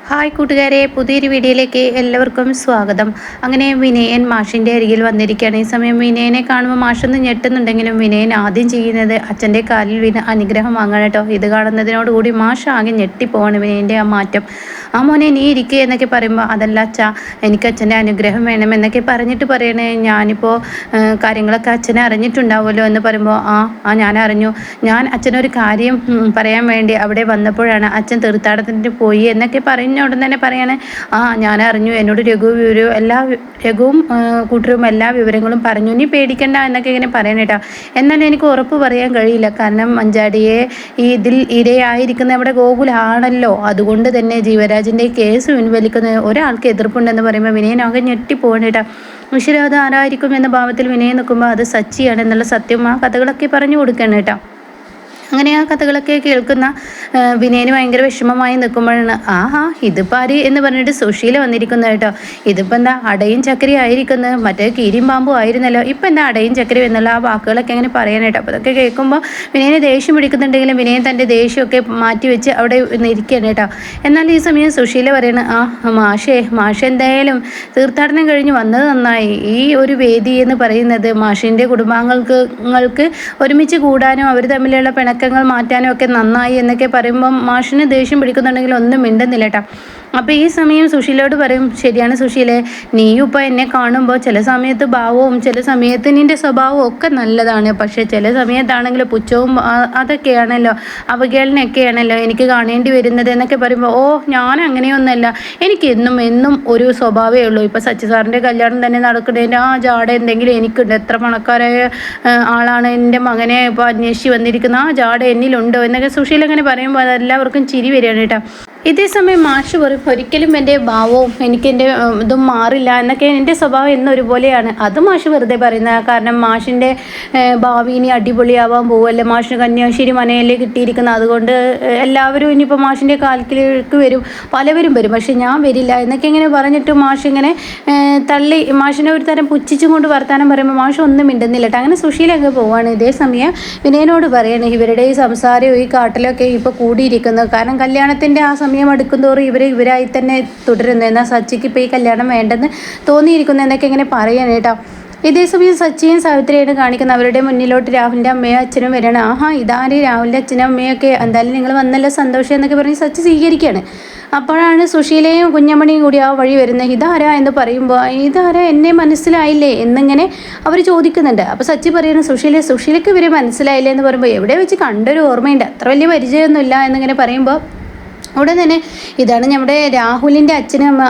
Hi കൂട്ടുകാരെ, പുതിയൊരു വീഡിയോയിലേക്ക് എല്ലാവർക്കും സ്വാഗതം. അങ്ങനെ വിനയൻ മാഷിൻ്റെ അരികിൽ വന്നിരിക്കുകയാണ്. ഈ സമയം വിനയനെ കാണുമ്പോൾ മാഷൊന്ന് ഞെട്ടുന്നുണ്ടെങ്കിലും വിനയൻ ആദ്യം ചെയ്യുന്നത് അച്ഛൻ്റെ കാലിൽ വീണ് അനുഗ്രഹം വാങ്ങണം കേട്ടോ. ഇത് കാണുന്നതിനോടുകൂടി മാഷ് ആകെ ഞെട്ടിപ്പോവാണ് വിനയൻ്റെ ആ മാറ്റം. ആ മോനെ നീ ഇരിക്കുക എന്നൊക്കെ പറയുമ്പോൾ അതല്ല അച്ഛാ, എനിക്ക് അച്ഛൻ്റെ അനുഗ്രഹം വേണം എന്നൊക്കെ പറഞ്ഞിട്ട് പറയണേ. ഞാനിപ്പോൾ കാര്യങ്ങളൊക്കെ അച്ഛനെ അറിഞ്ഞിട്ടുണ്ടാവുമല്ലോ എന്ന് പറയുമ്പോൾ ഞാൻ അറിഞ്ഞു. ഞാൻ അച്ഛനൊരു കാര്യം പറയാൻ വേണ്ടി അവിടെ വന്നപ്പോഴാണ് അച്ഛൻ തീർത്ഥാടനത്തിന് പോയി എന്നൊക്കെ പറഞ്ഞു. ഉടൻ തന്നെ പറയാണ്, ഞാൻ അറിഞ്ഞു, എന്നോട് രഘുവും കൂട്ടരും എല്ലാ വിവരങ്ങളും പറഞ്ഞു, നീ പേടിക്കണ്ട എന്നൊക്കെ ഇങ്ങനെ പറയണേട്ടാ. എന്നാൽ എനിക്ക് ഉറപ്പ് പറയാൻ കഴിയില്ല, കാരണം മഞ്ചാടിയെ ഇതിൽ ഇരയായിരിക്കുന്ന നമ്മുടെ ഗോകുലാണല്ലോ. അതുകൊണ്ട് തന്നെ ജീവരാജിൻ്റെ കേസ് പിൻവലിക്കുന്ന ഒരാൾക്ക് എതിർപ്പുണ്ടെന്ന് പറയുമ്പോൾ വിനയനാകെ ഞെട്ടിപ്പോകണേട്ടാ. ഈശ്വര, അത് ആരായിരിക്കും എന്ന ഭാവത്തിൽ വിനയം നിൽക്കുമ്പോൾ അത് സച്ചിയാണ് എന്നുള്ള സത്യം ആ കഥകളൊക്കെ പറഞ്ഞു കൊടുക്കണം കേട്ടോ. അങ്ങനെ ആ കഥകളൊക്കെ കേൾക്കുന്ന വിനയന് ഭയങ്കര വിഷമമായി നിൽക്കുമ്പോഴാണ് ഇതിപ്പോൾ ആര് എന്ന് പറഞ്ഞിട്ട് സുശീല വന്നിരിക്കുന്നത് കേട്ടോ. ഇതിപ്പോൾ എന്താ അടയും ചക്കരയും ആയിരിക്കുന്നത്, മറ്റേ കീരിയും പാമ്പും ആയിരുന്നല്ലോ, ഇപ്പം എന്താ അടയും ചക്കരയും എന്നുള്ള ആ വാക്കുകളൊക്കെ അങ്ങനെ പറയാനായിട്ടോ. അപ്പോൾ അതൊക്കെ കേൾക്കുമ്പോൾ വിനയന് ദേഷ്യം പിടിക്കുന്നുണ്ടെങ്കിലും വിനയൻ തൻ്റെ ദേഷ്യമൊക്കെ മാറ്റി വെച്ച് അവിടെ ഇരിക്കുകയാണ് കേട്ടോ. എന്നാൽ ഈ സമയം സുശീല പറയണ, മാഷ് എന്തായാലും തീർത്ഥാടനം കഴിഞ്ഞ് വന്നത് നന്നായി. ഈ ഒരു വേദി എന്ന് പറയുന്നത് മാഷിൻ്റെ കുടുംബാംഗങ്ങൾക്ക് ഒരുമിച്ച് കൂടാനും അവർ തമ്മിലുള്ള പിണക്കങ്ങൾ മാറ്റാനും ഒക്കെ നന്നായി എന്നൊക്കെ പറയുമ്പം മാഷിന് ദേഷ്യം പിടിക്കുന്നുണ്ടെങ്കിൽ ഒന്നും മിണ്ടുന്നില്ല കേട്ടോ. അപ്പോൾ ഈ സമയം സുശീലയോട് പറയും, ശരിയാണ് സുശീലേ, നീയും ഇപ്പോൾ എന്നെ കാണുമ്പോൾ ചില സമയത്ത് ഭാവവും ചില സമയത്ത് നിൻ്റെ സ്വഭാവവും ഒക്കെ നല്ലതാണ്, പക്ഷേ ചില സമയത്താണെങ്കിൽ പുച്ഛവും അതൊക്കെയാണല്ലോ, അവഹേളനയൊക്കെയാണല്ലോ എനിക്ക് കാണേണ്ടി വരുന്നത് എന്നൊക്കെ പറയുമ്പോൾ ഞാൻ അങ്ങനെയൊന്നുമല്ല, എനിക്ക് എന്നും ഒരു സ്വഭാവമേ ഉള്ളൂ. ഇപ്പോൾ സച്ചി സാറിൻ്റെ കല്യാണം തന്നെ നടക്കുന്നതിൻ്റെ ആ ജാട എന്തെങ്കിലും എനിക്കുണ്ട്, എത്ര പണക്കാരായ ആളാണ് എൻ്റെ മകനെ ഇപ്പോൾ അന്വേഷിച്ച് വന്നിരിക്കുന്ന ആ ജാട എന്നിലുണ്ടോ എന്നൊക്കെ സുശീല അങ്ങനെ പറയുമ്പോൾ അതെല്ലാവർക്കും ചിരി വരികയാണ് കേട്ടോ. ഇതേ സമയം മാഷ് പറയും, ഒരിക്കലും എൻ്റെ ഭാവവും എനിക്ക് എൻ്റെ ഇതും മാറില്ല എന്നൊക്കെ, എൻ്റെ സ്വഭാവം എന്നൊരുപോലെയാണ്. അത് മാഷ് വെറുതെ പറയുന്നത്, കാരണം മാഷിൻ്റെ ഭാവി ഇനി അടിപൊളിയാവാൻ പോവുമല്ലേ, മാഷിന് കന്യാശ്ശേരി മനയല്ലേ കിട്ടിയിരിക്കുന്നത്, അതുകൊണ്ട് എല്ലാവരും ഇനിയിപ്പോൾ മാഷിൻ്റെ കാൽക്കിലേക്ക് വരും, പലവരും വരും, പക്ഷെ ഞാൻ വരില്ല എന്നൊക്കെ ഇങ്ങനെ പറഞ്ഞിട്ട് മാഷ് ഇങ്ങനെ തള്ളി മാഷിനെ ഒരു തരം പുച്ഛിച്ചും കൊണ്ട് വർത്താനം പറയുമ്പോൾ മാഷ് ഒന്നും മിണ്ടുന്നില്ല കേട്ടോ. അങ്ങനെ സുശീലൊക്കെ പോവാണ്. ഇതേ സമയം വിനയനോട് പറയണേ, ഇവരുടെ ഈ സംസാരവും ഈ കാട്ടിലൊക്കെ ഇപ്പോൾ കൂടിയിരിക്കുന്നത്, കാരണം കല്യാണത്തിൻ്റെ ആ സമയം അടുക്കുന്തോറും ഇവരായി തന്നെ തുടരുന്നു, എന്നാൽ സച്ചിക്ക് ഇപ്പോൾ ഈ കല്യാണം വേണ്ടെന്ന് തോന്നിയിരിക്കുന്നു എന്നൊക്കെ ഇങ്ങനെ പറയണം കേട്ടോ. ഇതേ സമയം സച്ചിയും സാവിത്രിയാണ് കാണിക്കുന്ന അവരുടെ മുന്നിലോട്ട് രാഹുലിൻ്റെ അമ്മയും അച്ഛനും വരണം. ഇതാര് രാഹുലിൻ്റെ അച്ഛനും അമ്മയൊക്കെ, എന്തായാലും നിങ്ങൾ വന്നല്ലോ, സന്തോഷം എന്നൊക്കെ പറഞ്ഞ് സച്ചി സ്വീകരിക്കുകയാണ്. അപ്പോഴാണ് സുശീലയും കുഞ്ഞമ്മണിയും കൂടി ആ വഴി വരുന്നത്. ഇതാരാ എന്ന് പറയുമ്പോൾ, ഇതാരാ, എന്നെ മനസ്സിലായില്ലേ എന്നിങ്ങനെ അവർ ചോദിക്കുന്നുണ്ട്. അപ്പോൾ സച്ചി പറയുന്നത്, സുശീലയ്ക്ക് ഇവരെ മനസ്സിലായില്ലേ എന്ന് പറയുമ്പോൾ, എവിടെ വെച്ച് കണ്ടൊരു ഓർമ്മയുണ്ട്, അത്ര വലിയ പരിചയമൊന്നുമില്ല എന്നിങ്ങനെ പറയുമ്പോൾ ഉടൻ തന്നെ, ഇതാണ് നമ്മുടെ രാഹുലിൻ്റെ അച്ഛനും അമ്മ,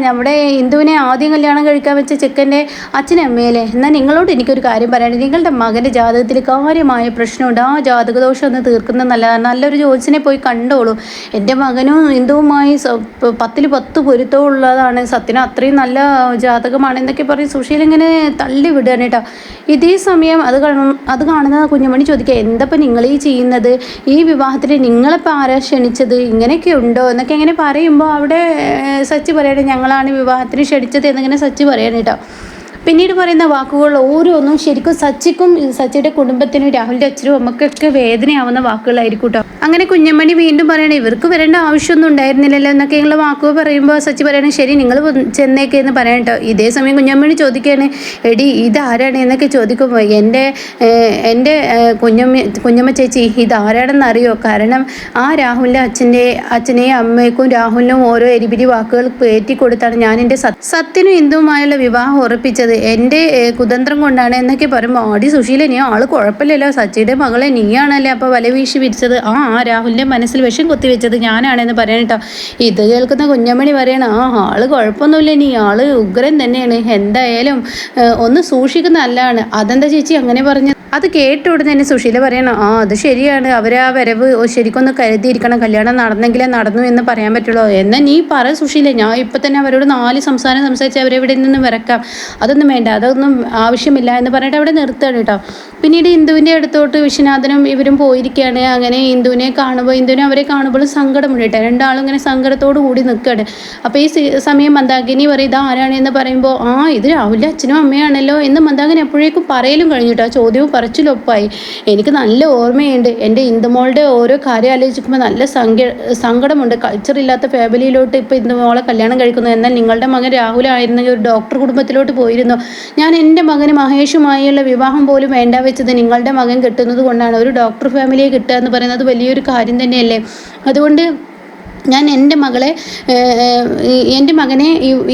നമ്മുടെ ഇന്ദുവിനെ ആദ്യം കല്യാണം കഴിക്കാൻ വെച്ച ചെക്കൻ്റെ അച്ഛനും അമ്മയല്ലേ. എന്നാൽ നിങ്ങളോട് എനിക്കൊരു കാര്യം പറയാനുണ്ട്, നിങ്ങളുടെ മകൻ്റെ ജാതകത്തിൽ കാര്യമായ പ്രശ്നമുണ്ട്, ആ ജാതകദോഷം ഒന്ന് തീർക്കുന്നത് നല്ലതാണ്, നല്ലൊരു ജ്യോത്സ്യനെ പോയി കണ്ടോളൂ. എൻ്റെ മകനും ഇന്ദുവുമായി 10 പൊരുത്തവും ഉള്ളതാണ്, സത്യന് അത്രയും നല്ല ജാതകമാണ് എന്നൊക്കെ പറഞ്ഞ് സുശീല ഇങ്ങനെ തള്ളി വിടുകയാണ് കേട്ടോ. ഇതേ സമയം അത് കാണുന്ന കുഞ്ഞുമണി ചോദിക്കുക, എന്തപ്പോൾ നിങ്ങളീ ചെയ്യുന്നത്, ഈ വിവാഹത്തിന് നിങ്ങളിപ്പോൾ ആരാ ക്ഷണിച്ചത്, ഇങ്ങനെയൊക്കെ ഉണ്ടോ എന്നൊക്കെ ഇങ്ങനെ പറയുമ്പോൾ അവിടെ സച്ചി പറയണേ, ഞങ്ങളാണ് വിവാഹത്തിന് ക്ഷണിച്ചത് എന്നിങ്ങനെ സച്ചി പറയണം കേട്ടോ. പിന്നീട് പറയുന്ന വാക്കുകൾ ഓരോന്നും ശരിക്കും സച്ചിക്കും സച്ചിയുടെ കുടുംബത്തിനും രാഹുലിൻ്റെ അച്ഛനും അമ്മക്കൊക്കെ വേദനയാവുന്ന വാക്കുകളായിരിക്കും കേട്ടോ. അങ്ങനെ കുഞ്ഞമ്മണി വീണ്ടും പറയണേ, ഇവർക്ക് വരേണ്ട ആവശ്യമൊന്നും ഉണ്ടായിരുന്നില്ലല്ലോ എന്നൊക്കെ ഞങ്ങൾ വാക്കുകൾ പറയുമ്പോൾ സച്ചി പറയണേ, ശരി നിങ്ങൾ ചെന്നേക്കെ എന്ന് പറയാം കേട്ടോ. ഇതേ സമയം കുഞ്ഞമ്മണി ചോദിക്കുകയാണ്, എടി ഇതാരാണ് എന്നൊക്കെ ചോദിക്കുമ്പോൾ, എൻ്റെ കുഞ്ഞമ്മ ചേച്ചി ഇതാരാണെന്ന് അറിയോ, കാരണം ആ രാഹുലിൻ്റെ അച്ഛനെയും അമ്മയ്ക്കും രാഹുലിനും ഓരോ എരിപിരി വാക്കുകൾ പേറ്റി കൊടുത്താണ് ഞാൻ എൻ്റെ സത്യനും ഹിന്ദുവുമായുള്ള വിവാഹം ഉറപ്പിച്ചത്, എൻ്റെ കുതന്ത്രം കൊണ്ടാണ് എന്നൊക്കെ പറയുമ്പോൾ, ആടി സുശീല, നീ ആള് കുഴപ്പമില്ലല്ലോ, സച്ചിയുടെ മകളെ നീയാണല്ലേ അപ്പോൾ വല വീശി പിരിച്ചത്, രാഹുലിൻ്റെ മനസ്സിൽ വിഷം കുത്തിവെച്ചത് ഞാനാണെന്ന് പറയണം കേട്ടോ. ഇത് കേൾക്കുന്ന കുഞ്ഞമ്മണി പറയണം, ആള് കുഴപ്പമൊന്നുമില്ല, നീ ആള് ഉഗ്രൻ തന്നെയാണ്, എന്തായാലും ഒന്ന് സൂക്ഷിക്കുന്ന നല്ലതാണ്. അതെന്താ ചേച്ചി അങ്ങനെ പറഞ്ഞത്? അത് കേട്ട ഉടനെ തന്നെ സുശീല പറയണം, അത് ശരിയാണ്, അവർ ആ വരവ് ശരിക്കൊന്ന് കരുതിയിരിക്കണം, കല്യാണം നടന്നെങ്കിലേ നടന്നു എന്ന് പറയാൻ പറ്റുള്ളൂ. എന്നാൽ നീ പറ സുശീല, ഞാൻ ഇപ്പം തന്നെ അവരോട് 4 സംസാരിച്ച് അവരെവിടെ നിന്ന് വിറക്കാം, അതൊന്നും വേണ്ട, അതൊന്നും ആവശ്യമില്ല എന്ന് പറഞ്ഞിട്ട് അവിടെ നിർത്തുകയാണ് കേട്ടോ. പിന്നീട് ഇന്ദുവിൻ്റെ അടുത്തോട്ട് വിശ്വനാഥനും ഇവരും പോയിരിക്കുകയാണ്. അങ്ങനെ ഇന്ദുവിനെ കാണുമ്പോൾ ഇന്ദുവിനെ അവരെ കാണുമ്പോൾ സങ്കടമുണ്ട് കേട്ടോ. രണ്ടാളും ഇങ്ങനെ സങ്കടത്തോടു കൂടി നിൽക്കുകയാണ്. അപ്പോൾ ഈ സമയം മന്ദാകിനി പറയും ഇത് ആരാണെന്ന് പറയുമ്പോൾ ഇത് രാഹുലിൻ്റെ അച്ഛനും അമ്മയാണല്ലോ എന്ന് മന്ദാകിനി എപ്പോഴേക്കും പറയലും കഴിഞ്ഞു കേട്ടോ. ചോദ്യവും പറച്ചിലൊപ്പായി. എനിക്ക് നല്ല ഓർമ്മയുണ്ട്, എൻ്റെ ഇന്ദുമോളുടെ ഓരോ കാര്യം ആലോചിക്കുമ്പോൾ നല്ല സങ്കടമുണ്ട്. കൾച്ചറില്ലാത്ത ഫാമിലിയിലോട്ട് ഇപ്പോൾ ഇന്ദുമോളെ കല്യാണം കഴിക്കുന്നു. എന്നാൽ നിങ്ങളുടെ മകൻ രാഹുലായിരുന്നെങ്കിൽ ഒരു ഡോക്ടർ കുടുംബത്തിലോട്ട് പോയിരുന്നു. ഞാൻ എൻ്റെ മകന് മഹേഷുമായുള്ള വിവാഹം പോലും വേണ്ട വെച്ചത് നിങ്ങളുടെ മകൻ കിട്ടുന്നത് കൊണ്ടാണ്. ഒരു ഡോക്ടർ ഫാമിലിയെ കിട്ടുക എന്ന് പറയുന്നത് വലിയൊരു കാര്യം തന്നെയല്ലേ. അതുകൊണ്ട് ഞാൻ എൻ്റെ മകനെ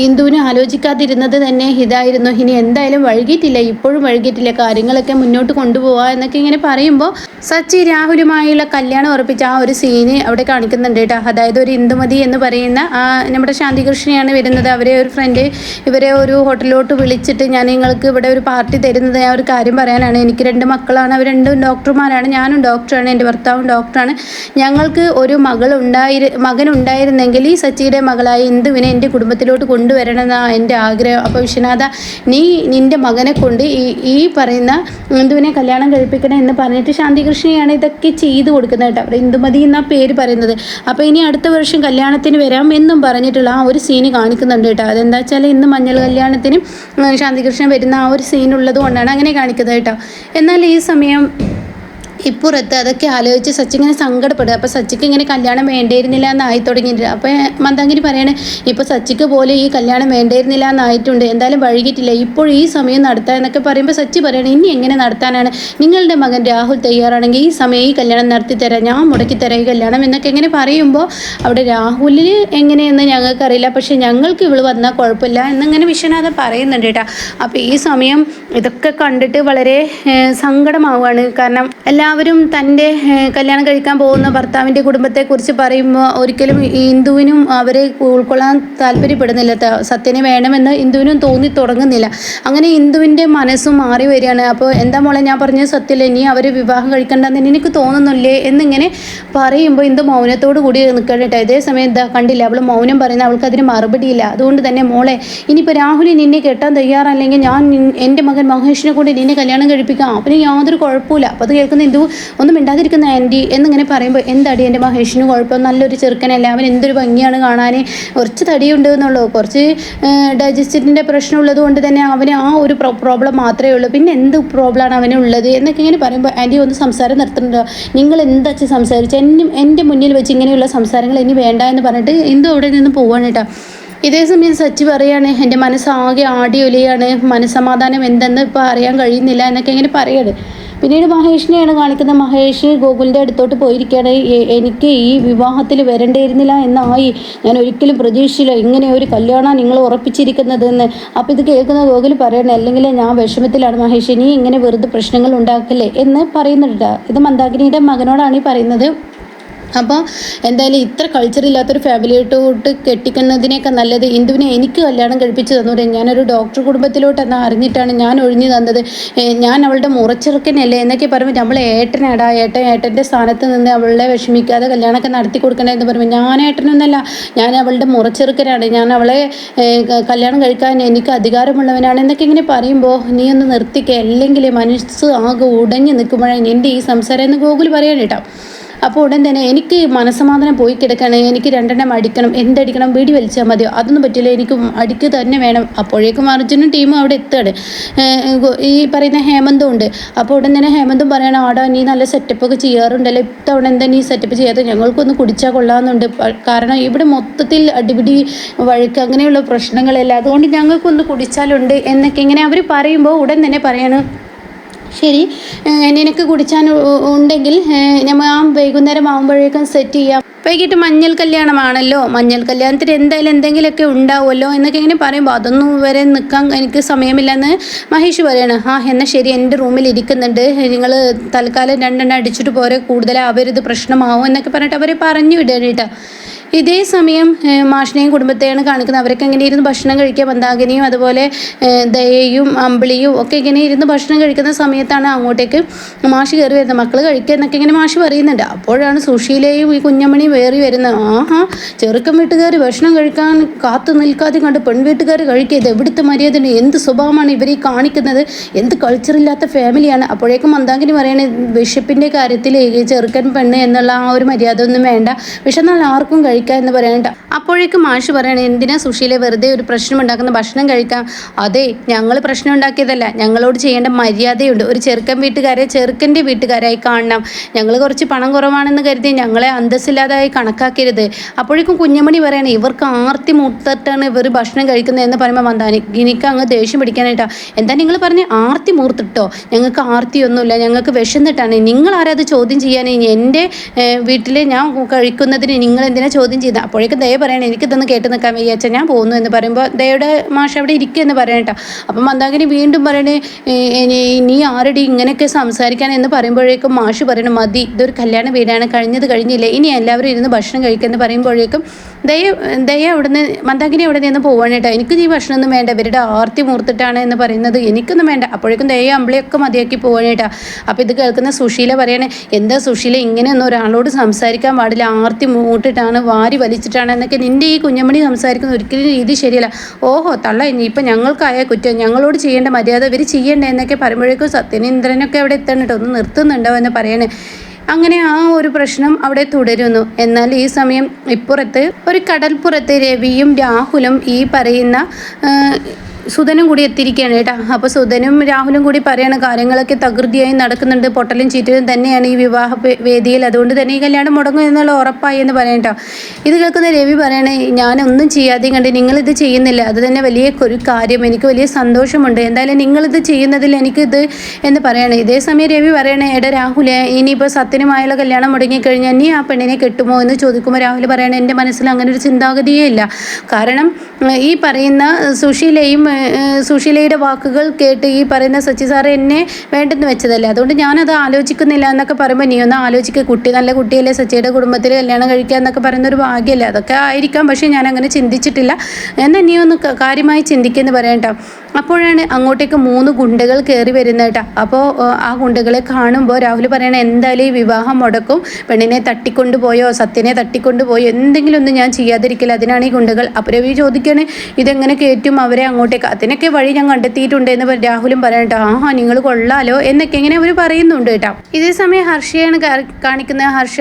ഇന്ദുവിനെ ആലോചിക്കാതിരുന്നത് തന്നെ ഇതായിരുന്നു. ഇനി എന്തായാലും വൈകിട്ടില്ല, ഇപ്പോഴും വൈകിട്ടില്ല, കാര്യങ്ങളൊക്കെ മുന്നോട്ട് കൊണ്ടുപോകാം എന്നൊക്കെ ഇങ്ങനെ പറയുമ്പോൾ സച്ചി രാഹുലുമായുള്ള കല്യാണം ഉറപ്പിച്ച ആ ഒരു സീന് അവിടെ കാണിക്കുന്നുണ്ട് കേട്ടോ. അതായത് ഒരു ഇന്ദുമതി എന്ന് പറയുന്ന നമ്മുടെ ശാന്തികൃഷ്ണയാണ് വരുന്നത്. അവരെ ഒരു ഫ്രണ്ട് ഇവരെ ഒരു ഹോട്ടലിലോട്ട് വിളിച്ചിട്ട് ഞാൻ നിങ്ങൾക്ക് ഇവിടെ ഒരു പാർട്ടി തരുന്നത് ഞാൻ ഒരു കാര്യം പറയാനാണ്. എനിക്ക് 2 മക്കളാണ്, അവർ 2 ഡോക്ടർമാരാണ്, ഞാനും ഡോക്ടറാണ്, എൻ്റെ ഭർത്താവും ഡോക്ടറാണ്. ഞങ്ങൾക്ക് ഒരു മകനുണ്ടായിരുന്നെങ്കിൽ ഈ സച്ചിയുടെ മകളായ ഇന്ദുവിനെ എൻ്റെ കുടുംബത്തിലോട്ട് കൊണ്ടുവരണമെന്നാണ് എൻ്റെ ആഗ്രഹം. അപ്പോൾ വിശ്വനാഥ നീ നിൻ്റെ മകനെ കൊണ്ട് ഈ പറയുന്ന ഇന്ദുവിനെ കല്യാണം കഴിപ്പിക്കണം എന്ന് പറഞ്ഞിട്ട് ശാന്തികൃഷ്ണയാണ് ഇതൊക്കെ ചെയ്ത് കൊടുക്കുന്നത് കേട്ടോ. അവിടെ ഇന്ദുമതി എന്നാ പേര് പറയുന്നത്. അപ്പോൾ ഇനി അടുത്ത വർഷം കല്യാണത്തിന് വരാം എന്നും പറഞ്ഞിട്ടുള്ള ആ ഒരു സീന് കാണിക്കുന്നുണ്ട് കേട്ടോ. അതെന്താ വെച്ചാൽ ഇന്ന് മഞ്ഞൾ കല്യാണത്തിന് ശാന്തികൃഷ്ണൻ വരുന്ന ആ ഒരു സീനുള്ളത് കൊണ്ടാണ് അങ്ങനെ കാണിക്കുന്നത് കേട്ടോ. എന്നാൽ ഈ സമയം ഇപ്പുറത്ത് അതൊക്കെ ആലോചിച്ച് സച്ചി ഇങ്ങനെ സങ്കടപ്പെടുക. അപ്പോൾ സച്ചിക്ക് ഇങ്ങനെ കല്യാണം വേണ്ടിയിരുന്നില്ല എന്നായി തുടങ്ങിയിട്ടുണ്ട്. അപ്പോൾ മന്ദാകിനി പറയണേ ഇപ്പോൾ സച്ചിക്ക് പോലെ ഈ കല്യാണം വേണ്ടിയിരുന്നില്ല എന്നായിട്ടുണ്ട്, എന്തായാലും വൈകിട്ടില്ല, ഇപ്പോൾ ഈ സമയം നടത്താൻ എന്നൊക്കെ പറയുമ്പോൾ സച്ചി പറയണേ ഇനി എങ്ങനെ നടത്താനാണ്, നിങ്ങളുടെ മകൻ രാഹുൽ തയ്യാറാണെങ്കിൽ ഈ സമയം ഈ കല്യാണം നടത്തി തരാം, ഞാൻ മുടക്കി തരാം ഈ കല്യാണം എന്നൊക്കെ ഇങ്ങനെ പറയുമ്പോൾ അവിടെ രാഹുലിന് എങ്ങനെയെന്ന് ഞങ്ങൾക്കറിയില്ല, പക്ഷേ ഞങ്ങൾക്ക് ഇവള് വന്നാൽ കുഴപ്പമില്ല എന്നിങ്ങനെ വിശ്വനാഥൻ പറയുന്നുണ്ട് കേട്ടോ. അപ്പോൾ ഈ സമയം ഇതൊക്കെ കണ്ടിട്ട് വളരെ സങ്കടമാവുകയാണ്. കാരണം എല്ലാവരും തൻ്റെ കല്യാണം കഴിക്കാൻ പോകുന്ന ഭർത്താവിൻ്റെ കുടുംബത്തെക്കുറിച്ച് പറയുമ്പോൾ ഒരിക്കലും ഇന്ദുവിനും അവരെ ഉൾക്കൊള്ളാൻ താല്പര്യപ്പെടുന്നില്ല. സത്യനെ വേണമെന്ന് ഇന്ദുവിനും തോന്നി തുടങ്ങുന്നില്ല. അങ്ങനെ ഇന്ദുവിൻ്റെ മനസ്സും മാറി വരികയാണ്. അപ്പോൾ എന്താ മോളെ ഞാൻ പറഞ്ഞത് സത്യല്ലേ, നീ അവരെ വിവാഹം കഴിക്കണ്ടെന്ന് എനിക്ക് തോന്നുന്നില്ലേ എന്നിങ്ങനെ പറയുമ്പോൾ ഇന്ദു മൗനത്തോട് കൂടി നിൽക്കണം കേട്ടോ. ഇതേ സമയം എന്താ കണ്ടില്ല, അവൾ മൗനം പറയുന്ന അവൾക്ക് അതിന് മറുപടിയില്ല. അതുകൊണ്ട് തന്നെ മോളെ ഇനിയിപ്പോൾ രാഹുൽ നിന്നെ കെട്ടാൻ തയ്യാറല്ലെങ്കിൽ ഞാൻ എൻ്റെ മകൻ മഹേഷിനെ കൊണ്ട് നിന്നെ കല്യാണം കഴിപ്പിക്കാം, അവന് യാതൊരു കുഴപ്പമില്ല. അപ്പോൾ അത് കേൾക്കുന്ന ഇന്ദു ഒന്നും മിണ്ടാതിരിക്കുന്ന ആൻറ്റി എന്നിങ്ങനെ പറയുമ്പോൾ എന്താടി എൻ്റെ മഹേഷിന് കുഴപ്പം, നല്ലൊരു ചെറുക്കനല്ല, അവൻ എന്തൊരു ഭംഗിയാണ് കാണാൻ, കുറച്ച് തടിയുണ്ട് എന്നുള്ളൂ, കുറച്ച് ഡൈജസ്റ്റിൻ്റെ പ്രശ്നമുള്ളത് കൊണ്ട് തന്നെ അവന് ആ ഒരു പ്രോബ്ലം മാത്രമേ ഉള്ളൂ, പിന്നെ എന്ത് പ്രോബ്ലമാണ് അവനുള്ളത് എന്നൊക്കെ ഇങ്ങനെ പറയുമ്പോൾ ആൻറ്റി ഒന്ന് സംസാരം നിർത്തുന്നുണ്ടോ, നിങ്ങൾ എന്താ സംസാരിച്ച് എൻ്റെ മുന്നിൽ വെച്ച് ഇങ്ങനെയുള്ള സംസാരങ്ങൾ ഇനി വേണ്ട എന്ന് പറഞ്ഞിട്ട് എന്തോ അവിടെ നിന്ന് പോവാണ് കേട്ടോ. ഇതേ സമയം സച്ചി പറയാണ് എൻ്റെ മനസ്സാകെ ആടി ഒലിയാണ്, മനസ്സമാധാനം എന്തെന്ന് ഇപ്പോൾ അറിയാൻ കഴിയുന്നില്ല എന്നൊക്കെ ഇങ്ങനെ പറയാണ്. പിന്നീട് മഹേഷിനെയാണ് കാണിക്കുന്നത്. മഹേഷ് ഗോകുലിൻ്റെ അടുത്തോട്ട് പോയിരിക്കുകയാണ്. എനിക്ക് ഈ വിവാഹത്തിൽ വരേണ്ടിയിരുന്നില്ല എന്നായി, ഞാൻ ഒരിക്കലും പ്രതീക്ഷിച്ചില്ല ഇങ്ങനെ ഒരു കല്യാണം നിങ്ങൾ ഉറപ്പിച്ചിരിക്കുന്നതെന്ന്. അപ്പോൾ ഇത് കേൾക്കുന്ന ഗോകുൽ പറയണേ അല്ലെങ്കിൽ ഞാൻ വിഷമത്തിലാണ് മഹേഷ്, നീ ഇങ്ങനെ വെറുതെ പ്രശ്നങ്ങൾ ഉണ്ടാക്കല്ലേ എന്ന് പറയുന്നുണ്ട്. ഇത് മന്ദാകിനിയുടെ മകനോടാണ് ഈ പറയുന്നത്. അപ്പോൾ എന്തായാലും ഇത്ര കൾച്ചറില്ലാത്തൊരു ഫാമിലിയോട്ട് കെട്ടിക്കുന്നതിനേക്കാൾ നല്ലത് ഇന്ദുവിനെ എനിക്ക് കല്യാണം കഴിപ്പിച്ച് തന്നൂടെ, ഞാനൊരു ഡോക്ടർ കുടുംബത്തിലോട്ടെന്ന് അറിഞ്ഞിട്ടാണ് ഞാൻ ഒഴിഞ്ഞു തന്നത്, ഞാൻ അവളുടെ മുറച്ചെറുക്കനല്ലേ എന്നൊക്കെ പറയുമ്പോൾ നമ്മൾ ഏട്ടനാടാ, ഏട്ടൻ്റെ സ്ഥാനത്ത് നിന്ന് അവളെ വിഷമിക്കാതെ കല്യാണമൊക്കെ നടത്തി കൊടുക്കണമെന്ന് പറയുമ്പോൾ ഞാൻ ഏട്ടനൊന്നല്ല, ഞാൻ അവളുടെ മുറച്ചെറുക്കനാണ്, ഞാൻ അവളെ കല്യാണം കഴിക്കാൻ എനിക്ക് അധികാരമുള്ളവനാണ് എന്നൊക്കെ ഇങ്ങനെ പറയുമ്പോൾ നീ ഒന്ന് നിർത്തിക്കുക, അല്ലെങ്കിൽ മനസ്സ് ആകെ ഉടഞ്ഞു നിൽക്കുമ്പോഴാണ് എൻ്റെ ഈ സംസാരം എന്ന് ഗോകുൽ പറയാൻ കേട്ടോ. അപ്പോൾ ഉടൻ തന്നെ എനിക്ക് മനസ്സമാധാനം പോയി കിടക്കണം, എനിക്ക് 2 അടിക്കണം, എന്തടിക്കണം, വീടി വലിച്ചാൽ മതിയോ, അതൊന്നും പറ്റില്ല, എനിക്ക് അടിക്ക് തന്നെ വേണം. അപ്പോഴേക്കും അർജുനും ടീമും അവിടെ എത്തുകയാണ്. ഈ പറയുന്ന ഹേമന്തും ഉണ്ട്. അപ്പോൾ ഉടൻ തന്നെ ഹേമന്തും പറയണം ആടാ നീ നല്ല സെറ്റപ്പൊക്കെ ചെയ്യാറുണ്ടല്ലോ, ഇത്തവണ എന്താ നീ സെറ്റപ്പ് ചെയ്യാതെ, ഞങ്ങൾക്കൊന്ന് കുടിച്ചാൽ കൊള്ളാമെന്നുണ്ട്, കാരണം ഇവിടെ മൊത്തത്തിൽ അടിപിടി വഴക്ക് അങ്ങനെയുള്ള പ്രശ്നങ്ങളല്ല, അതുകൊണ്ട് ഞങ്ങൾക്കൊന്ന് കുടിച്ചാലുണ്ട് എന്നൊക്കെ ഇങ്ങനെ അവർ പറയുമ്പോൾ ഉടൻ തന്നെ പറയണം ശരി നിനക്ക് കുടിച്ചാൻ ഉണ്ടെങ്കിൽ ഞാൻ വൈകുന്നേരം ആകുമ്പോഴേക്കും സെറ്റ് ചെയ്യാം, വൈകിട്ട് മഞ്ഞൾ കല്യാണമാണല്ലോ, മഞ്ഞൾ കല്യാണത്തിന് എന്തായാലും എന്തെങ്കിലുമൊക്കെ ഉണ്ടാവുമല്ലോ എന്നൊക്കെ ഇങ്ങനെ പറയുമ്പോൾ അതൊന്നും വരെ നിൽക്കാൻ എനിക്ക് സമയമില്ലെന്ന് മഹേഷ് പറയണം. എന്നാൽ ശരി എൻ്റെ റൂമിൽ ഇരിക്കുന്നുണ്ട്, നിങ്ങൾ തൽക്കാലം 2 അടിച്ചിട്ട് പോരെ, കൂടുതലാവരുത്, പ്രശ്നമാവും എന്നൊക്കെ പറഞ്ഞിട്ട് അവരെ പറഞ്ഞു വിടുക കേട്ടോ. ഇതേ സമയം മാഷിനെയും കുടുംബത്തെയാണ് കാണിക്കുന്നത്. അവരൊക്കെ ഇങ്ങനെ ഇരുന്ന് ഭക്ഷണം കഴിക്കുക. മന്ദാകിനിയും അതുപോലെ ദയയും അമ്പിളിയും ഒക്കെ ഇങ്ങനെ ഇരുന്ന് ഭക്ഷണം കഴിക്കുന്ന സമയത്താണ് അങ്ങോട്ടേക്ക് മാഷ് കയറി വരുന്നത്. മക്കൾ കഴിക്കുക എന്നൊക്കെ ഇങ്ങനെ മാഷ് പറയുന്നുണ്ട്. അപ്പോഴാണ് സുശീലയും ഈ കുഞ്ഞമ്മണിയും വേറി വരുന്നത്. ആഹാ, ചെറുക്കൻ വീട്ടുകാർ ഭക്ഷണം കഴിക്കാൻ കാത്തു നിൽക്കാതെ കണ്ട് പെൺവീട്ടുകാർ കഴിക്കുക, ഇത് എവിടുത്തെ മര്യാദയാണ്, എന്ത് സ്വഭാവമാണ് ഇവർ ഈ കാണിക്കുന്നത്, എന്ത് കൾച്ചറില്ലാത്ത ഫാമിലിയാണ്. അപ്പോഴേക്കും മന്ദാകിനി പറയണേ വിശപ്പിൻ്റെ കാര്യത്തിൽ ചെറുക്കൻ പെണ്ണ് എന്നുള്ള ആ ഒരു മര്യാദ ഒന്നും വേണ്ട, വിശന്നാൽ ആർക്കും കഴിക്കാം എന്ന് പറയണ്ട. അപ്പോഴേക്കും മാഷ് പറയണേ എന്തിനാ സുശീല വെറുതെ ഒരു പ്രശ്നം ഉണ്ടാക്കുന്ന, ഭക്ഷണം കഴിക്കാം. അതെ, ഞങ്ങൾ പ്രശ്നം ഉണ്ടാക്കിയതല്ല, ഞങ്ങളോട് ചെയ്യേണ്ട മര്യാദയുണ്ട്. ഒരു ചെറുക്കൻ വീട്ടുകാരെ ചെറുക്കൻ്റെ വീട്ടുകാരായി കാണണം. ഞങ്ങൾ കുറച്ച് പണം കുറവാണെന്ന് കരുതി ഞങ്ങളെ അന്തസ്സില്ലാതായി കണക്കാക്കരുത്. അപ്പോഴേക്കും കുഞ്ഞമണി പറയണേ ഇവർക്ക് ആർത്തി മൂർത്തിട്ടാണ് ഇവർ ഭക്ഷണം കഴിക്കുന്നത് എന്ന് പറയുമ്പോൾ മന്ദാകിനിക്ക് അങ്ങ് ദേഷ്യം പിടിക്കാനായിട്ടാ. എന്താ നിങ്ങൾ പറഞ്ഞ് ആർത്തി മൂർത്തിട്ടോ? ഞങ്ങൾക്ക് ആർത്തിയൊന്നുമില്ല, ഞങ്ങൾക്ക് വിശന്നിട്ടാണ്. നിങ്ങൾ ആരാത് ചോദ്യം ചെയ്യാൻ? എൻ്റെ വീട്ടിൽ ഞാൻ കഴിക്കുന്നതിന് നിങ്ങൾ എന്തിനാ ചോദ്യം ചെയ്തത്? അപ്പോഴേക്കും ദയ പറയണേ എനിക്കിതൊന്ന് കേട്ട് നിൽക്കാൻ വയ്യാച്ച, ഞാൻ പോകുന്നു എന്ന് പറയുമ്പോൾ ദയയുടെ മാഷ് അവിടെ ഇരിക്കുക എന്ന് പറയട്ടോ. അപ്പം മന്ദാകിനി വീണ്ടും പറയണേ നീ ആരടി ഇങ്ങനെയൊക്കെ സംസാരിക്കാൻ എന്ന് പറയുമ്പോഴേക്കും മാഷ് പറയണം മതി, ഇതൊരു കല്യാണ വീടാണ്, കഴിഞ്ഞത് കഴിഞ്ഞില്ലേ, ഇനി എല്ലാവരും ഇരുന്ന് ഭക്ഷണം കഴിക്കുമെന്ന് പറയുമ്പോഴേക്കും ദയ അവിടുന്ന് മന്ദാകിനി അവിടെ നിന്ന് പോവാണ് കേട്ടോ. എനിക്ക് നീ ഭക്ഷണമൊന്നും വേണ്ട, ഇവരുടെ ആർത്തി മൂർത്തിട്ടാണ് എന്ന് പറയുന്നത് എനിക്കൊന്നും വേണ്ട. അപ്പോഴേക്കും ദയ അമ്പിളിയൊക്കെ മതിയാക്കി പോവാണ് കേട്ടോ. അപ്പോൾ ഇത് കേൾക്കുന്ന സുശീല പറയണേ എന്താ സുശീല ഇങ്ങനെയൊന്നും ഒരാളോട് സംസാരിക്കാൻ പാടില്ല, ആർത്തി മൂട്ടിട്ടാണ് വാരി വലിച്ചിട്ടാണ് എന്നൊക്കെ നിൻ്റെ ഈ കുഞ്ഞമണി സംസാരിക്കുന്ന ഒരിക്കലും രീതി ശരിയല്ല. ഓഹോ തള്ള, ഇനിയിപ്പോൾ ഞങ്ങൾക്കായ കുറ്റം, ഞങ്ങളോട് ചെയ്യേണ്ട മര്യാദ ഇവർ ചെയ്യണ്ടേ എന്നൊക്കെ പറയുമ്പോഴേക്കും സത്യനേന്ദ്രനൊക്കെ അവിടെ എത്തണിട്ടോ, ഒന്ന് നിർത്തുന്നുണ്ടോ എന്ന് പറയണേ. അങ്ങനെ ആ ഒരു പ്രശ്നം അവിടെ തുടരുന്നു. എന്നാൽ ഈ സമയം ഇപ്പുറത്ത് ഒരു കടൽപ്പുറത്ത് രവിയും രാഹുലും ഈ പറയുന്ന സുധനും കൂടി എത്തിയിരിക്കുകയാണ് കേട്ടോ. അപ്പോൾ സുധനും രാഹുലും കൂടി പറയണ കാര്യങ്ങളൊക്കെ തകൃതിയായി നടക്കുന്നുണ്ട്, പൊട്ടലും ചീറ്റലും തന്നെയാണ് ഈ വിവാഹ വേദിയിൽ, അതുകൊണ്ട് തന്നെ ഈ കല്യാണം മുടങ്ങും എന്നുള്ള ഉറപ്പായി എന്ന് പറയണം കേട്ടോ. ഇത് കേൾക്കുന്ന രവി പറയണേ ഞാനൊന്നും ചെയ്യാതെയും കണ്ട് നിങ്ങളിത് ചെയ്യുന്നില്ല, അത് തന്നെ വലിയ ഒരു കാര്യം, എനിക്ക് വലിയ സന്തോഷമുണ്ട്, എന്തായാലും നിങ്ങളിത് ചെയ്യുന്നതിൽ എനിക്കിത് എന്ന് പറയണേ. ഇതേ സമയം രവി പറയണേ എടാ രാഹുൽ, ഇനിയിപ്പോൾ സത്യനുമായുള്ള കല്യാണം മുടങ്ങിക്കഴിഞ്ഞാൽ നീ ആ പെണ്ണിനെ കെട്ടുമോ എന്ന് ചോദിക്കുമ്പോൾ രാഹുൽ പറയണേ എൻ്റെ മനസ്സിൽ അങ്ങനെ ഒരു ചിന്താഗതിയേ ഇല്ല. കാരണം ഈ പറയുന്ന സുശീലയുടെ വാക്കുകൾ കേട്ട് ഈ പറയുന്ന സച്ചി സാറ് എന്നെ വേണ്ടെന്ന് വെച്ചതല്ലേ, അതുകൊണ്ട് ഞാനത് ആലോചിക്കുന്നില്ല എന്നൊക്കെ പറയുമ്പോൾ നീ ഒന്ന് ആലോചിക്കുക, കുട്ടി നല്ല കുട്ടിയല്ലേ, സച്ചിയുടെ കുടുംബത്തിൽ കല്യാണം കഴിക്കുക എന്നൊക്കെ പറയുന്നൊരു ഭാഗ്യമല്ലേ, അതൊക്കെ ആയിരിക്കാം, പക്ഷേ ഞാൻ അങ്ങനെ ചിന്തിച്ചിട്ടില്ല, എന്നാൽ നീ ഒന്ന് കാര്യമായി ചിന്തിക്കുമെന്ന് പറയട്ടോ. അപ്പോഴാണ് അങ്ങോട്ടേക്ക് 3 ഗുണ്ടകൾ കയറി വരുന്നത് കേട്ടോ. അപ്പോൾ ആ ഗുണ്ടകളെ കാണുമ്പോൾ രാഹുൽ പറയണ എന്തായാലും ഈ വിവാഹം മുടക്കും, പെണ്ണിനെ തട്ടിക്കൊണ്ടുപോയോ സത്യനെ തട്ടിക്കൊണ്ടുപോയോ എന്തെങ്കിലും ഒന്നും ഞാൻ ചെയ്യാതിരിക്കില്ല, അതിനാണ് ഈ ഗുണ്ടകൾ. അപ്പോൾ രവി ചോദിക്കുകയാണ് ഇതെങ്ങനെ കയറ്റും അവരെ അങ്ങോട്ടേക്ക്, അതിനൊക്കെ വഴി ഞാൻ കണ്ടെത്തിയിട്ടുണ്ട് എന്ന് രാഹുലും പറയട്ടോ. ആഹാ നിങ്ങൾ കൊള്ളാലോ എന്നൊക്കെ ഇങ്ങനെ അവർ പറയുന്നുണ്ട് കേട്ടോ. ഇതേ സമയം ഹർഷയാണ് കാണിക്കുന്നത്. ഹർഷ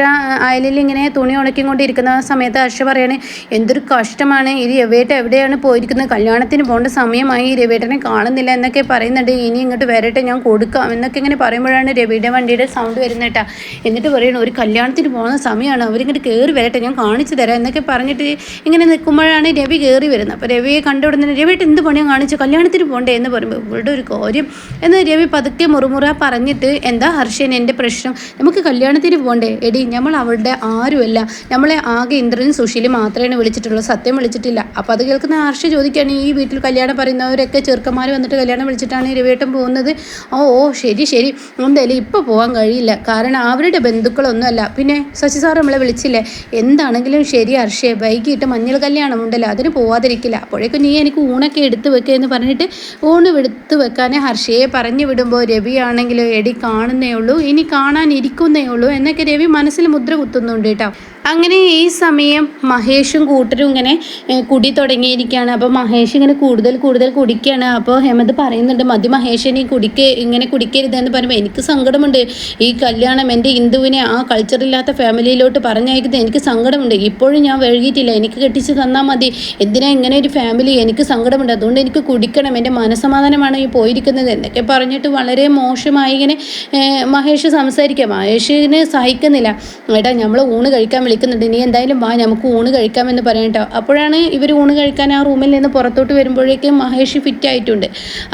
അയലിൽ ഇങ്ങനെ തുണി ഉണക്കിക്കൊണ്ടിരിക്കുന്ന സമയത്ത് ഹർഷ പറയാണ് എന്തൊരു കഷ്ടമാണ്, ഈ രവേട്ട എവിടെയാണ് പോയിരിക്കുന്നത്, കല്യാണത്തിന് പോകേണ്ട സമയമായി, രവേട്ടനെ കാണുന്നില്ല എന്നൊക്കെ പറയുന്നുണ്ട്, ഇനി ഇങ്ങോട്ട് വരട്ടെ ഞാൻ കൊടുക്കാം എന്നൊക്കെ ഇങ്ങനെ പറയുമ്പോഴാണ് രവിയുടെ വണ്ടിയുടെ സൗണ്ട് വരുന്നത് കേട്ടോ. എന്നിട്ട് പറയണം ഒരു കല്യാണത്തിന് പോകുന്ന സമയമാണ്, അവരിങ്ങോട്ട് കയറി വരട്ടെ ഞാൻ കാണിച്ചു തരാം എന്നൊക്കെ പറഞ്ഞിട്ട് ഇങ്ങനെ നിൽക്കുമ്പോഴാണ് രവി കയറി വരുന്നത്. അപ്പോൾ രവിയെ കണ്ടുവിടുന്ന രവിയിട്ട് എന്ത് പണിയാണ് കാണിച്ചു, കല്യാണത്തിന് പോകണ്ടേ എന്ന് പറയുമ്പോൾ ഇവളുടെ ഒരു കാര്യം എന്ന് രവി പതുക്കെ മുറുമുറ പറഞ്ഞിട്ട് എന്താ ഹർഷൻ എൻ്റെ പ്രശ്നം, നമുക്ക് കല്യാണത്തിന് പോകണ്ടേ, എടി നമ്മൾ അവളുടെ ആരുമല്ല, നമ്മളെ ആകെ ഇന്ദ്രനും സുശീലും മാത്രമേ വിളിച്ചിട്ടുള്ളൂ, സത്യം വിളിച്ചിട്ടില്ല. അപ്പോൾ അത് കേൾക്കുന്ന ഹർഷ ചോദിക്കുകയാണ് ഈ വീട്ടിൽ കല്യാണം പറയുന്നവരൊക്കെ ചെറുക്കന്മാർ വന്നിട്ട് കല്യാണം വിളിച്ചിട്ടാണ് രവിയേട്ടൻ പോകുന്നത്. ഓ ശരി എന്തായാലും ഇപ്പോൾ പോകാൻ കഴിയില്ല, കാരണം അവരുടെ ബന്ധുക്കളൊന്നുമല്ല, പിന്നെ ശശി സാർ നമ്മളെ വിളിച്ചില്ലേ, എന്താണെങ്കിലും ശരി ഹർഷേ വൈകിട്ട് മഞ്ഞൾ കല്യാണം ഉണ്ടല്ലോ അതിന് പോവാതിരിക്കില്ല, അപ്പോഴേക്കും നീ എനിക്ക് ഊണൊക്കെ എടുത്ത് വെക്കുക എന്ന് പറഞ്ഞിട്ട് ഊണ് എടുത്ത് വെക്കാനേ ഹർഷയെ പറഞ്ഞു വിടുമ്പോൾ രവി ആണെങ്കിലോ എടി കാണുന്നേ ഉള്ളൂ, ഇനി കാണാനിരിക്കുന്നേ ഉള്ളൂ എന്നൊക്കെ രവി മനസ്സിൽ മുദ്ര കുത്തുന്നുണ്ട് കേട്ടോ. അങ്ങനെ ഈ സമയം മഹേഷും കൂട്ടരും ഇങ്ങനെ കുടി തുടങ്ങിയിരിക്കുകയാണ്. അപ്പോൾ മഹേഷ് ഇങ്ങനെ കൂടുതൽ കുടിക്കുകയാണ്. അപ്പോൾ ഹേമന്ത് പറയുന്നുണ്ട് മതി മഹേഷ് നീ ഇങ്ങനെ കുടിക്കരുതെന്ന് പറയുമ്പോൾ എനിക്ക് സങ്കടമുണ്ട്, ഈ കല്യാണം എൻ്റെ ഇന്ദുവിനെ ആ കൾച്ചറില്ലാത്ത ഫാമിലിയിലോട്ട് പറഞ്ഞയക്കുന്നത് എനിക്ക് സങ്കടമുണ്ട്, ഇപ്പോഴും ഞാൻ വൈകിട്ടില്ല, എനിക്ക് കെട്ടിച്ച് തന്നാൽ മതി, എന്തിനാ ഇങ്ങനെ ഒരു ഫാമിലി, എനിക്ക് സങ്കടമുണ്ട്, അതുകൊണ്ട് എനിക്ക് കുടിക്കണം, എൻ്റെ മനസ്സമാധാനമാണ് ഈ പോയിരിക്കുന്നത് എന്നൊക്കെ പറഞ്ഞിട്ട് വളരെ മോശമായി ഇങ്ങനെ മഹേഷ് സംസാരിക്കുക. മഹേഷിന് സഹിക്കുന്നില്ല, ഏട്ടാ നമ്മൾ ഊണ് കഴിക്കാൻ വിളിക്കുന്നുണ്ട്, നീ എന്തായാലും വാ നമുക്ക് ഊണ് കഴിക്കാമെന്ന് പറയട്ടോ. അപ്പോഴാണ് ഇവർ ഊണ് കഴിക്കാൻ ആ റൂമിൽ നിന്ന് പുറത്തോട്ട് വരുമ്പോഴേക്കും മഹേഷ് ഫിറ്റായിട്ടുണ്ട്.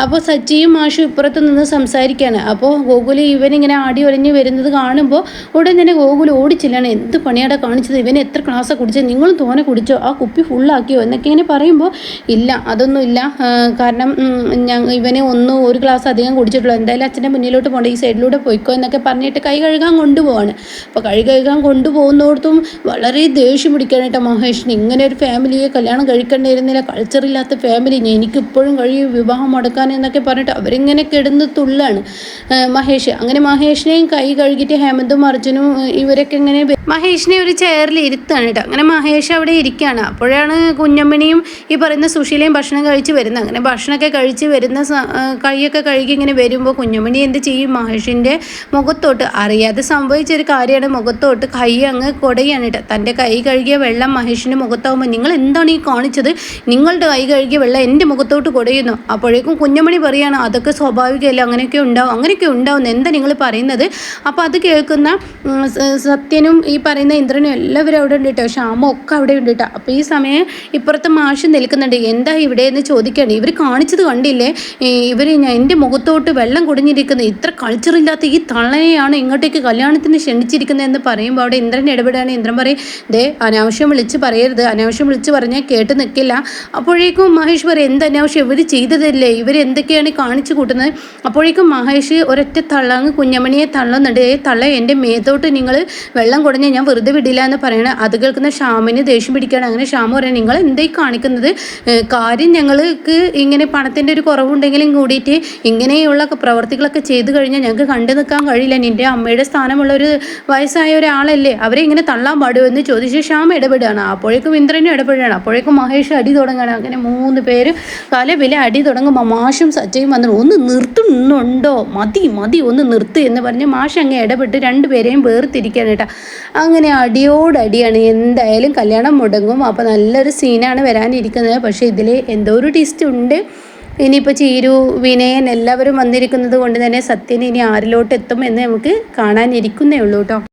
അപ്പോൾ സച്ചിയും മാഷും ഇപ്പുറത്ത് നിന്ന് സംസാരിക്കുകയാണ്. അപ്പോൾ ഗോകുല് ഇവനിങ്ങനെ ആടി ഒലഞ്ഞ് വരുന്നത് കാണുമ്പോൾ ഉടൻ തന്നെ ഗോകുൽ ഓടിച്ചില്ലാണ്, എന്ത് പണിയാടാ കാണിച്ചത്, ഇവൻ എത്ര ക്ലാസ്സാണ് കുടിച്ചത്, നിങ്ങളും തോനെ കുടിച്ചോ, ആ കുപ്പി ഫുള്ളാക്കിയോ എന്നൊക്കെ ഇങ്ങനെ പറയുമ്പോൾ ഇല്ല അതൊന്നുമില്ല, കാരണം ഇവനെ ഒരു ഗ്ലാസ് അധികം കുടിച്ചിട്ടുള്ളൂ, എന്തായാലും അച്ഛൻ്റെ മുന്നിലോട്ട് പോകണ്ട, ഈ സൈഡിലൂടെ പോയിക്കോ എന്നൊക്കെ പറഞ്ഞിട്ട് കൈ കഴുകാൻ കൊണ്ടുപോവാണ്. അപ്പോൾ കൈ കഴുകാൻ കൊണ്ടുപോകുന്നിടത്തും വളരെ ദേഷ്യം പിടിക്കുകയാണ് കേട്ടോ മഹേഷിന്. ഇങ്ങനെ ഒരു ഫാമിലിയെ കല്യാണം കഴിക്കേണ്ടിയിരുന്നില്ല, കൾച്ചറില്ലാത്ത ഫാമിലി, എനിക്കിപ്പോഴും കഴിയും വിവാഹം മുടക്കാൻ എന്നൊക്കെ പറഞ്ഞിട്ട് അവരിങ്ങനെ കിടന്ന് തുള്ളാണ് മഹേഷ്. അങ്ങനെ മഹേഷിനെയും കൈ കഴുകിയിട്ട് ഹേമന്തും അർജുനും ഇവരൊക്കെ ഇങ്ങനെ മഹേഷിനെ ഒരു ചെയറിൽ ഇരുത്താണ് കേട്ടോ. അങ്ങനെ മഹേഷ് അവിടെ ഇരിക്കുകയാണ്. അപ്പോഴാണ് കുഞ്ഞമ്മണിയും ഈ പറയുന്ന സുശീലയും ഭക്ഷണം കഴിച്ച് വരുന്നത്. അങ്ങനെ ഭക്ഷണമൊക്കെ കഴിച്ച് വരുന്ന കൈയൊക്കെ കഴുകി ഇങ്ങനെ വരുമ്പോൾ കുഞ്ഞമ്മണി എന്ത് ചെയ്യും, മഹേഷിൻ്റെ മുഖത്തോട്ട് അറിയാതെ സംഭവിച്ചൊരു കാര്യമാണ്, മുഖത്തോട്ട് കൈ അങ്ങ് കൊടയാണ് കേട്ടോ. തൻ്റെ കൈ കഴുകിയ വെള്ളം മഹേഷിൻ്റെ മുഖത്താവുമ്പോൾ നിങ്ങൾ എന്താണ് ഈ കാണിച്ചത്, നിങ്ങളുടെ കൈ കഴുകിയ വെള്ളം എൻ്റെ മുഖത്തോട്ട് കൊടയുന്നു. അപ്പോഴേക്കും കുഞ്ഞമ്മണി പറയുകയാണ് അതൊക്കെ സ്വാഭാവികമല്ല, അങ്ങനെയൊക്കെ ഉണ്ടാവും എന്താ നിങ്ങൾ പറയുന്നത്. അപ്പോൾ അത് കേൾക്കുന്ന സത്യനും ഈ പറയുന്ന ഇന്ദ്രനും എല്ലാവരും അവിടെ ഉണ്ട് കേട്ടോ, ശ്യാമും ഒക്കെ അവിടെ ഉണ്ട് കേട്ടോ. അപ്പോൾ ഈ സമയം ഇപ്പുറത്തെ മാഷ് നിൽക്കുന്നുണ്ട്. എന്താ ഇവിടെ എന്ന് ചോദിക്കുകയാണ്. ഇവർ കാണിച്ചത് കണ്ടില്ലേ, ഇവർ എൻ്റെ മുഖത്തോട്ട് വെള്ളം കുടിഞ്ഞിരിക്കുന്നത്, ഇത്ര കൾച്ചറില്ലാത്ത ഈ തള്ളനെയാണ് ഇങ്ങോട്ടേക്ക് കല്യാണത്തിന് ക്ഷണിച്ചിരിക്കുന്നത് എന്ന് പറയുമ്പോൾ അവിടെ ഇന്ദ്രൻ ഇടപെടുകയാണ്. ഇന്ദ്രൻ പറയും ദേ അനാവശ്യം വിളിച്ച് പറയരുത്, അനാവശ്യം വിളിച്ച് പറഞ്ഞാൽ കേട്ട് നിൽക്കില്ല. അപ്പോഴേക്കും മഹേഷ് പറയും എന്ത് അനാവശ്യം, ഇവർ ചെയ്തതല്ലേ, ഇവർ എന്തൊക്കെയാണ് കാണിച്ചു കൂട്ടുന്നത്. അപ്പോഴേക്കും മഹേഷ് ഒരൊറ്റ തള്ളങ്ങ് കുഞ്ഞമണിയെ തള്ളുന്നുണ്ട്. തള്ള എൻ്റെ മേത്തോട്ട് നിങ്ങൾ വെള്ളം കുടഞ്ഞ് ഞാൻ വെറുതെ വിടില്ല എന്ന് പറയണം. അത് കേൾക്കുന്ന ശ്യാമിന് ദേഷ്യം പിടിക്കുകയാണ്. അങ്ങനെ ശ്യാം പറയാം നിങ്ങൾ എന്തായി കാണിക്കുന്നത്, കാര്യം ഞങ്ങൾക്ക് ഇങ്ങനെ പണത്തിൻ്റെ ഒരു കുറവുണ്ടെങ്കിലും കൂടിയിട്ട് ഇങ്ങനെയുള്ള പ്രവർത്തികളൊക്കെ ചെയ്തു കഴിഞ്ഞാൽ ഞങ്ങൾക്ക് കണ്ടു നിൽക്കാൻ കഴിയില്ല. നിൻ്റെ അമ്മയുടെ സ്ഥാനമുള്ള ഒരു വയസ്സായ ഒരാളല്ലേ, അവരെ ഇങ്ങനെ തള്ളാൻ പാടുമോ എന്ന് ചോദിച്ച് ശ്യാം ഇടപെടുകയാണ്. അപ്പോഴേക്കും ഇന്ദ്രനും ഇടപെടുകയാണ്. അപ്പോഴേക്കും മഹേഷ് അടി തുടങ്ങുകയാണ്. അങ്ങനെ 3 പേര് വില അടി തുടങ്ങുമ്പോൾ മാഷും സച്ചയും വന്നിട്ട് ഒന്ന് നിർത്തുന്നുണ്ടോ, മതി ഒന്ന് നിർത്ത് എന്ന് പറഞ്ഞ് മാഷ് അങ്ങ് ഇടപെട്ട് 2 പേരെയും വേർതിരിക്കുകയാണ് കേട്ടോ. അങ്ങനെ അടിയോടടിയാണ്. എന്തായാലും കല്യാണം മുടങ്ങും. അപ്പോൾ നല്ലൊരു സീനാണ് വരാനിരിക്കുന്നത്. പക്ഷേ ഇതിൽ എന്തോ ഒരു ട്വിസ്റ്റ് ഉണ്ട്. ഇനിയിപ്പോൾ ചീരു, വിനയൻ എല്ലാവരും വന്നിരിക്കുന്നത് കൊണ്ട് തന്നെ സത്യൻ ഇനി ആരിലോട്ട് എത്തും എന്ന് നമുക്ക് കാണാനിരിക്കുന്നേ ഉള്ളൂ കേട്ടോ.